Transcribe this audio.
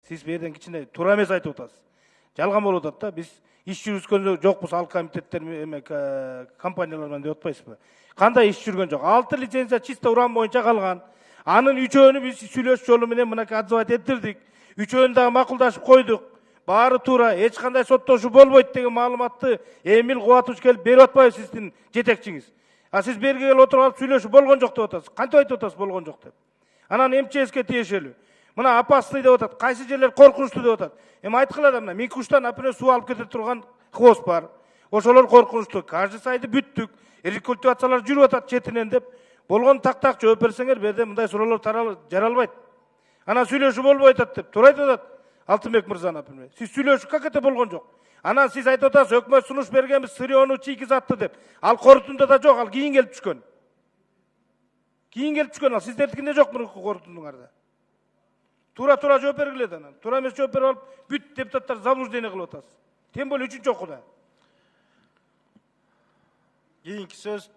Сиз бу жерден кичине туура эмес айтып атасыз. Жалган болуп атат да. Биз иш жүргүзгөндө жокпуз, ал комитеттер эме компаниялар менен деп атпайсызбы? Кандай иш жүргөн жок? 6 лицензия чисто уран боюнча калган. Анын 3-өөнү биз сүйлөшүү жолу менен мынакей отзывать этtirdik. 3-өөнү дагы макулдашып койдук. Баары туура, эч кандай соттошуу болбойт деген маалыматты Эмил Кубатович келип берип атпайбы сиздин жетекчиңиз? А сиз берге келип отуруп алып сүйлөшүү болгон жок деп атасыз. Кантип айтып атасыз болгон жок деп? Анан МЧСке тиешелүү. Мына опасный деп атат, кайсы жерлер коркунучтуу деп атат. Эми айткыла да, мына Микуштан, например, суу алып кете турган хвост бар. Ошолор коркунучтуу. Каждый сайды бүттүк. Рекультивациялар жүрүп атат четинен деп. Болгон так жооп берсеңер, бу жерде мындай суроолор жаралбайт. Анан сүйлөшүү болбой атат деп. Туура айтып атат Алтынбек мырза, например. Сиз сүйлөшүү как это болгон жок? Анан сиз айтып атасыз, өкмөт сунуш бергенбиз сырьёну чийки затты деп. Ал корутунда да жок, ал кийин келип түшкөн. Кийин келип түшкөн ал, сиздердикинде жок мурунку корутундуңарда. Тура жооп бергиле да анан. Тура эмес жооп берип алып, бүт депутаттар заблуждение кылып атасыз. Тем более 3-окууда. Кийинки сөз